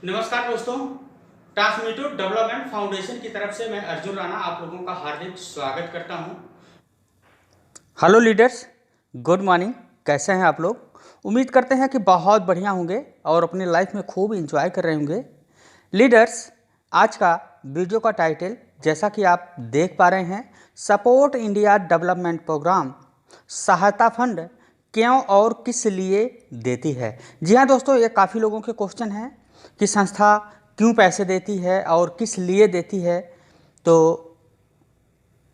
नमस्कार दोस्तों, transmitter development foundation की तरफ से मैं अर्जुन राणा आप लोगों का हार्दिक स्वागत करता हूं। Hello leaders, good morning. कैसे हैं आप लोग? उम्मीद करते हैं कि बहुत बढ़िया होंगे और अपनी लाइफ में खूब इंजॉय कर रहे होंगे। लीडर्स, आज का वीडियो का टाइटल जैसा कि आप देख पा रहे हैं, सपोर्ट इंडिया डेवलपमेंट प्रोग्राम सहायता फंड क्यों और किस लिए देती है। जी हाँ दोस्तों, ये काफ़ी लोगों के क्वेश्चन हैं कि संस्था क्यों पैसे देती है और किस लिए देती है। तो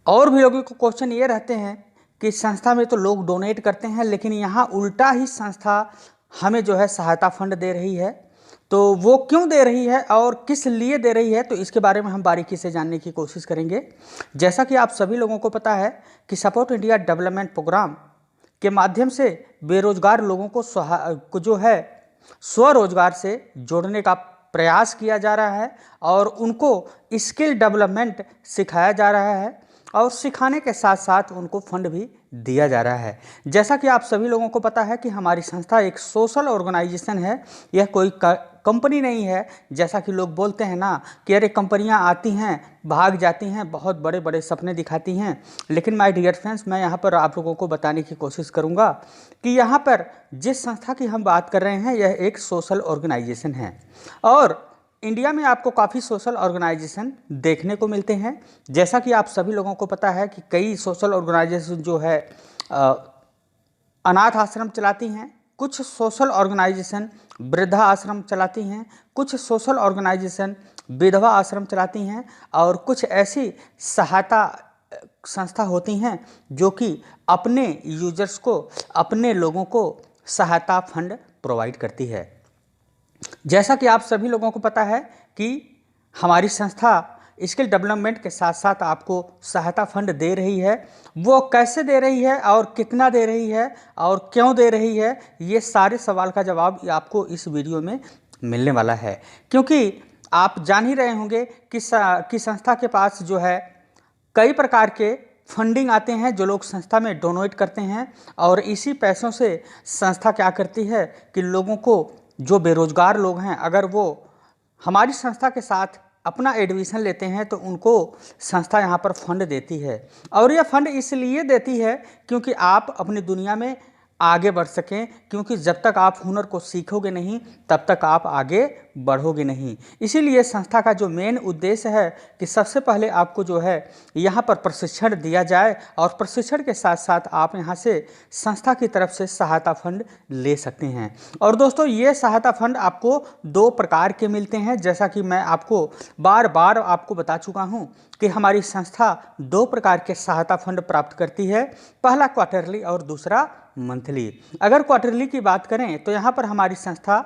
और भी लोगों को क्वेश्चन ये रहते हैं कि संस्था में तो लोग डोनेट करते हैं, लेकिन यहाँ उल्टा ही संस्था हमें जो है सहायता फंड दे रही है। तो वो क्यों दे रही है और किस लिए दे रही है, तो इसके बारे में हम बारीकी से जानने की कोशिश करेंगे। जैसा कि आप सभी लोगों को पता है कि सपोर्ट इंडिया डेवलपमेंट प्रोग्राम के माध्यम से बेरोजगार लोगों को जो है स्वरोजगार से जोड़ने का प्रयास किया जा रहा है और उनको स्किल डेवलपमेंट सिखाया जा रहा है और सिखाने के साथ साथ उनको फंड भी दिया जा रहा है। जैसा कि आप सभी लोगों को पता है कि हमारी संस्था एक सोशल ऑर्गेनाइजेशन है, यह कोई कंपनी नहीं है। जैसा कि लोग बोलते हैं ना कि अरे कंपनियां आती हैं भाग जाती हैं, बहुत बड़े बड़े सपने दिखाती हैं, लेकिन माय डियर फ्रेंड्स, मैं यहाँ पर आप लोगों को बताने की कोशिश करूँगा कि यहाँ पर जिस संस्था की हम बात कर रहे हैं यह एक सोशल ऑर्गेनाइजेशन है और इंडिया में आपको काफ़ी सोशल ऑर्गेनाइजेशन देखने को मिलते हैं। जैसा कि आप सभी लोगों को पता है कि कई सोशल ऑर्गेनाइजेशन जो है अनाथ आश्रम चलाती हैं, कुछ सोशल ऑर्गेनाइजेशन वृद्धा आश्रम चलाती हैं, कुछ सोशल ऑर्गेनाइजेशन विधवा आश्रम चलाती हैं और कुछ ऐसी सहायता संस्था होती हैं जो कि अपने यूजर्स को, अपने लोगों को सहायता फंड प्रोवाइड करती है। जैसा कि आप सभी लोगों को पता है कि हमारी संस्था स्किल डेवलपमेंट के साथ साथ आपको सहायता फंड दे रही है। वो कैसे दे रही है और कितना दे रही है और क्यों दे रही है, ये सारे सवाल का जवाब आपको इस वीडियो में मिलने वाला है। क्योंकि आप जान ही रहे होंगे कि संस्था के पास जो है कई प्रकार के फंडिंग आते हैं जो लोग संस्था में डोनेट करते हैं और इसी पैसों से संस्था क्या करती है कि लोगों को, जो बेरोजगार लोग हैं, अगर वो हमारी संस्था के साथ अपना एडमिशन लेते हैं तो उनको संस्था यहाँ पर फंड देती है। और यह फंड इसलिए देती है क्योंकि आप अपनी दुनिया में आगे बढ़ सकें, क्योंकि जब तक आप हुनर को सीखोगे नहीं तब तक आप आगे बढ़ोगे नहीं। इसीलिए संस्था का जो मेन उद्देश्य है कि सबसे पहले आपको जो है यहाँ पर प्रशिक्षण दिया जाए और प्रशिक्षण के साथ साथ आप यहाँ से संस्था की तरफ से सहायता फंड ले सकते हैं। और दोस्तों, ये सहायता फंड आपको दो प्रकार के मिलते हैं। जैसा कि मैं आपको बार बार आपको बता चुका हूँ कि हमारी संस्था दो प्रकार के सहायता फंड प्राप्त करती है, पहला क्वार्टरली और दूसरा मंथली। अगर क्वार्टरली की बात करें तो यहाँ पर हमारी संस्था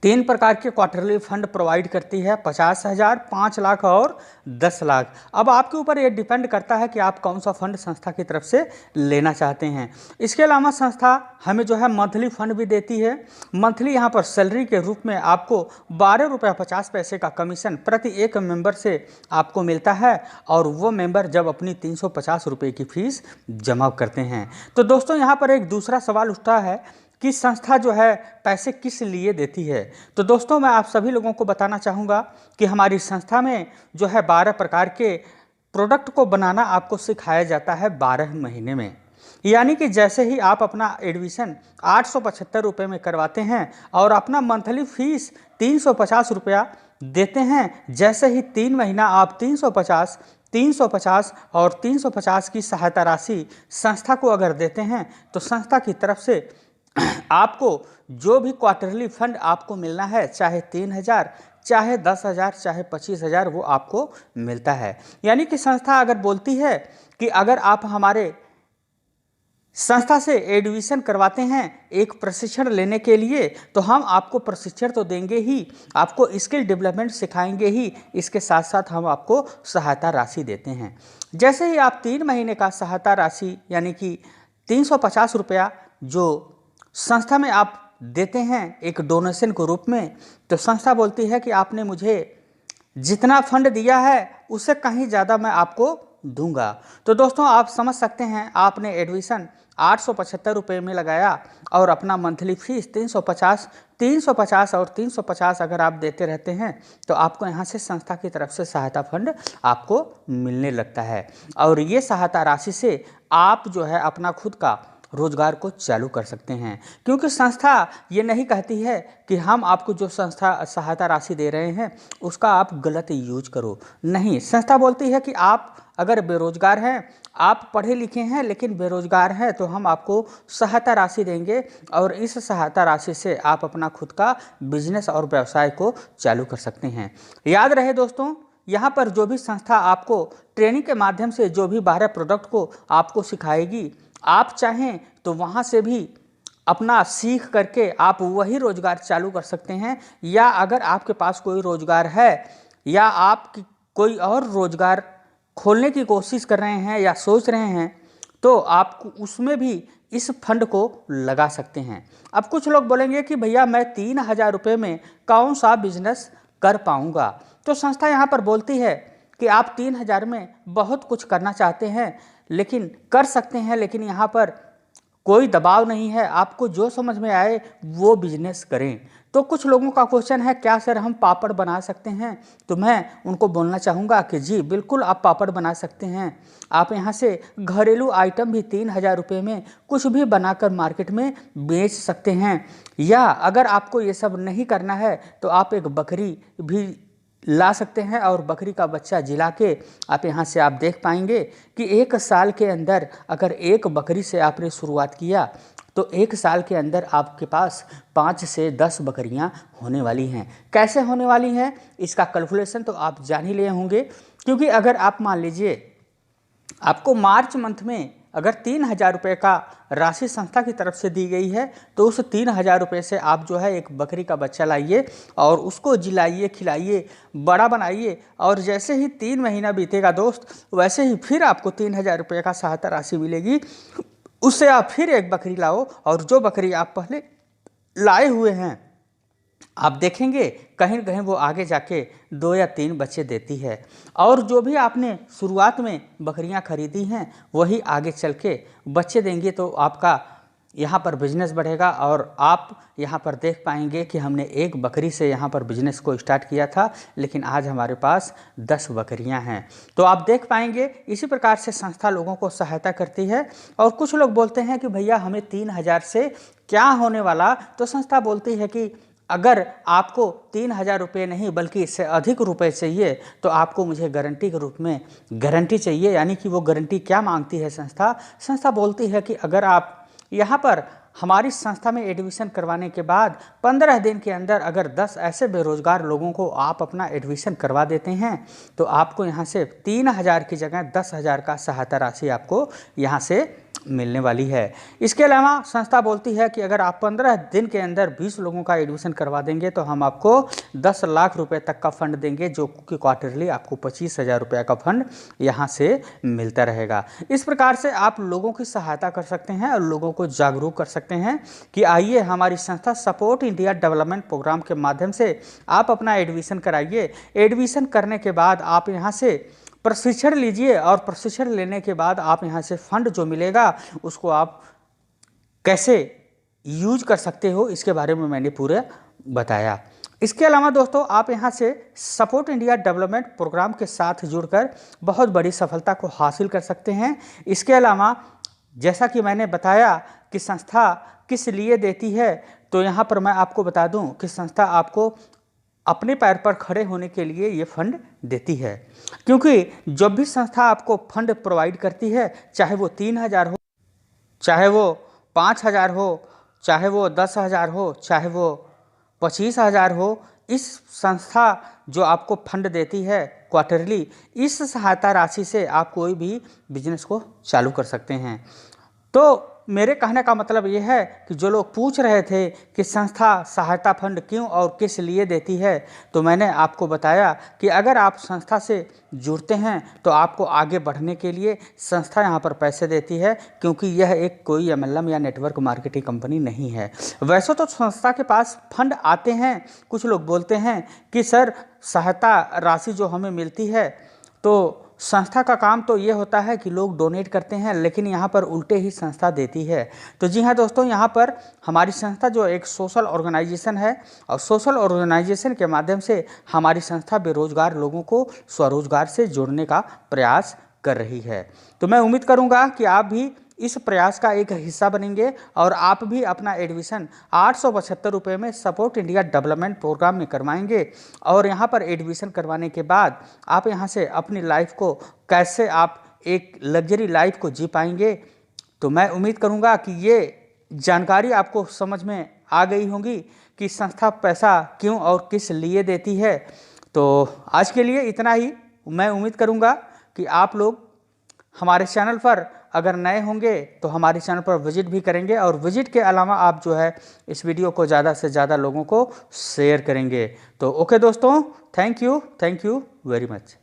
तीन प्रकार के क्वार्टरली फंड प्रोवाइड करती है, 50,000, 5 लाख और 10 लाख। अब आपके ऊपर ये डिपेंड करता है कि आप कौन सा फंड संस्था की तरफ से लेना चाहते हैं। इसके अलावा संस्था हमें जो है मंथली फंड भी देती है। मंथली यहाँ पर सैलरी के रूप में आपको 12 रुपये 50 पैसे का कमीशन प्रति एक मेंबर से आपको मिलता है और वो मेंबर जब अपनी 350 रुपये की फीस जमा करते हैं। तो दोस्तों, यहाँ पर एक दूसरा सवाल उठता है कि संस्था जो है पैसे किस लिए देती है। तो दोस्तों, मैं आप सभी लोगों को बताना चाहूँगा कि हमारी संस्था में जो है 12 प्रकार के प्रोडक्ट को बनाना आपको सिखाया जाता है 12 महीने में। यानी कि जैसे ही आप अपना एडमिशन 875 रुपये में करवाते हैं और अपना मंथली फीस 350 रुपया देते हैं, जैसे ही 3 महीना आप 350, 350 और 350 की सहायता राशि संस्था को अगर देते हैं तो संस्था की तरफ से आपको जो भी क्वार्टरली फंड आपको मिलना है, चाहे 3,000, चाहे 10,000, चाहे 25,000, वो आपको मिलता है। यानी कि संस्था अगर बोलती है कि अगर आप हमारे संस्था से एडमिशन करवाते हैं एक प्रशिक्षण लेने के लिए, तो हम आपको प्रशिक्षण तो देंगे ही, आपको स्किल डेवलपमेंट सिखाएंगे ही, इसके साथ साथ हम आपको सहायता राशि देते हैं। जैसे ही आप 3 महीने का सहायता राशि यानी कि 350 रुपया जो संस्था में आप देते हैं एक डोनेशन के रूप में, तो संस्था बोलती है कि आपने मुझे जितना फंड दिया है उससे कहीं ज़्यादा मैं आपको दूंगा। तो दोस्तों, आप समझ सकते हैं, आपने एडमिशन 875 रुपये में लगाया और अपना मंथली फीस 350 और 350 अगर आप देते रहते हैं तो आपको यहाँ से संस्था की तरफ से सहायता फंड आपको मिलने लगता है। और ये सहायता राशि से आप जो है अपना खुद का रोजगार को चालू कर सकते हैं, क्योंकि संस्था ये नहीं कहती है कि हम आपको जो संस्था सहायता राशि दे रहे हैं उसका आप गलत यूज करो। नहीं, संस्था बोलती है कि आप अगर बेरोजगार हैं, आप पढ़े लिखे हैं लेकिन बेरोजगार हैं, तो हम आपको सहायता राशि देंगे और इस सहायता राशि से आप अपना खुद का बिजनेस और व्यवसाय को चालू कर सकते हैं। याद रहे दोस्तों, यहाँ पर जो भी संस्था आपको ट्रेनिंग के माध्यम से जो भी 12 प्रोडक्ट को आपको सिखाएगी, आप चाहें तो वहाँ से भी अपना सीख करके आप वही रोजगार चालू कर सकते हैं, या अगर आपके पास कोई रोजगार है या आप कोई और रोजगार खोलने की कोशिश कर रहे हैं या सोच रहे हैं तो आप उसमें भी इस फंड को लगा सकते हैं। अब कुछ लोग बोलेंगे कि भैया मैं 3000 रुपये में कौन सा बिजनेस कर पाऊँगा, तो संस्था यहाँ पर बोलती है कि आप 3000 में बहुत कुछ करना चाहते हैं लेकिन कर सकते हैं, लेकिन यहाँ पर कोई दबाव नहीं है, आपको जो समझ में आए वो बिजनेस करें। तो कुछ लोगों का क्वेश्चन है, क्या सर हम पापड़ बना सकते हैं? तो मैं उनको बोलना चाहूँगा कि जी बिल्कुल आप पापड़ बना सकते हैं। आप यहाँ से घरेलू आइटम भी 3000 रुपये में कुछ भी बनाकर मार्केट में बेच सकते हैं, या अगर आपको ये सब नहीं करना है तो आप एक बकरी भी ला सकते हैं और बकरी का बच्चा जिला के आप यहाँ से आप देख पाएंगे कि 1 साल के अंदर अगर एक बकरी से आपने शुरुआत किया तो 1 साल के अंदर आपके पास 5 से 10 बकरियाँ होने वाली हैं। कैसे होने वाली हैं इसका कैलकुलेशन तो आप जान ही लिए होंगे, क्योंकि अगर आप मान लीजिए आपको मार्च मंथ में अगर 3000 रुपये का राशि संस्था की तरफ से दी गई है तो उस 3000 रुपये से आप जो है एक बकरी का बच्चा लाइए और उसको जिलाइए, खिलाइए, बड़ा बनाइए, और जैसे ही 3 महीना बीतेगा दोस्त, वैसे ही फिर आपको 3000 रुपये का सहायता राशि मिलेगी। उससे आप फिर एक बकरी लाओ और जो बकरी आप पहले लाए हुए हैं आप देखेंगे कहीं न कहीं वो आगे जाके 2 या 3 बच्चे देती है, और जो भी आपने शुरुआत में बकरियां खरीदी हैं वही आगे चल के बच्चे देंगे। तो आपका यहाँ पर बिजनेस बढ़ेगा और आप यहाँ पर देख पाएंगे कि हमने एक बकरी से यहाँ पर बिजनेस को स्टार्ट किया था लेकिन आज हमारे पास 10 बकरियाँ हैं। तो आप देख पाएंगे इसी प्रकार से संस्था लोगों को सहायता करती है। और कुछ लोग बोलते हैं कि भैया हमें 3000 से क्या होने वाला, तो संस्था बोलती है कि अगर आपको 3000 रुपये नहीं बल्कि इससे अधिक रुपए चाहिए तो आपको मुझे गारंटी के रूप में गारंटी चाहिए। यानी कि वो गारंटी क्या मांगती है संस्था बोलती है कि अगर आप यहाँ पर हमारी संस्था में एडमिशन करवाने के बाद 15 दिन के अंदर अगर 10 ऐसे बेरोजगार लोगों को आप अपना एडमिशन करवा देते हैं तो आपको यहाँ से 3000 की जगह 10,000 का सहायता राशि आपको यहाँ से मिलने वाली है। इसके अलावा संस्था बोलती है कि अगर आप 15 दिन के अंदर 20 लोगों का एडमिशन करवा देंगे तो हम आपको 10 लाख रुपए तक का फंड देंगे, जो कि क्वार्टरली आपको 25,000 रुपये का फंड यहाँ से मिलता रहेगा। इस प्रकार से आप लोगों की सहायता कर सकते हैं और लोगों को जागरूक कर सकते हैं कि आइए हमारी संस्था सपोर्ट इंडिया डेवलपमेंट प्रोग्राम के माध्यम से आप अपना एडमिशन कराइए। एडमिशन करने के बाद आप यहाँ से प्रशिक्षण लीजिए और प्रशिक्षण लेने के बाद आप यहाँ से फंड जो मिलेगा उसको आप कैसे यूज कर सकते हो इसके बारे में मैंने पूरा बताया। इसके अलावा दोस्तों आप यहाँ से सपोर्ट इंडिया डेवलपमेंट प्रोग्राम के साथ जुड़कर बहुत बड़ी सफलता को हासिल कर सकते हैं। इसके अलावा जैसा कि मैंने बताया कि संस्था किस लिए देती है, तो यहाँ पर मैं आपको बता दूँ कि संस्था आपको अपने पैर पर खड़े होने के लिए ये फंड देती है, क्योंकि जब भी संस्था आपको फंड प्रोवाइड करती है, चाहे वो 3000 हो, चाहे वो 5000 हो, चाहे वो 10,000 हो, चाहे वो 25,000 हो, इस संस्था जो आपको फंड देती है क्वार्टरली, इस सहायता राशि से आप कोई भी बिजनेस को चालू कर सकते हैं। तो मेरे कहने का मतलब ये है कि जो लोग पूछ रहे थे कि संस्था सहायता फंड क्यों और किस लिए देती है, तो मैंने आपको बताया कि अगर आप संस्था से जुड़ते हैं तो आपको आगे बढ़ने के लिए संस्था यहाँ पर पैसे देती है, क्योंकि यह एक कोई MLM या नेटवर्क मार्केटिंग कंपनी नहीं है। वैसे तो संस्था के पास फंड आते हैं, कुछ लोग बोलते हैं कि सर सहायता राशि जो हमें मिलती है तो संस्था का काम तो ये होता है कि लोग डोनेट करते हैं, लेकिन यहाँ पर उल्टे ही संस्था देती है। तो जी हाँ दोस्तों, यहाँ पर हमारी संस्था जो एक सोशल ऑर्गेनाइजेशन है और सोशल ऑर्गेनाइजेशन के माध्यम से हमारी संस्था बेरोजगार लोगों को स्वरोजगार से जोड़ने का प्रयास कर रही है। तो मैं उम्मीद करूँगा कि आप भी इस प्रयास का एक हिस्सा बनेंगे और आप भी अपना एडमिशन 875 रुपये में सपोर्ट इंडिया डेवलपमेंट प्रोग्राम में करवाएंगे। और यहाँ पर एडमिशन करवाने के बाद आप यहाँ से अपनी लाइफ को कैसे आप एक लग्जरी लाइफ को जी पाएंगे। तो मैं उम्मीद करूँगा कि ये जानकारी आपको समझ में आ गई होगी कि संस्था पैसा क्यों और किस लिए देती है। तो आज के लिए इतना ही। मैं उम्मीद करूँगा कि आप लोग हमारे चैनल पर अगर नए होंगे तो हमारे चैनल पर विजिट भी करेंगे, और विजिट के अलावा आप जो है इस वीडियो को ज़्यादा से ज़्यादा लोगों को शेयर करेंगे। तो ओके दोस्तों, थैंक यू वेरी मच।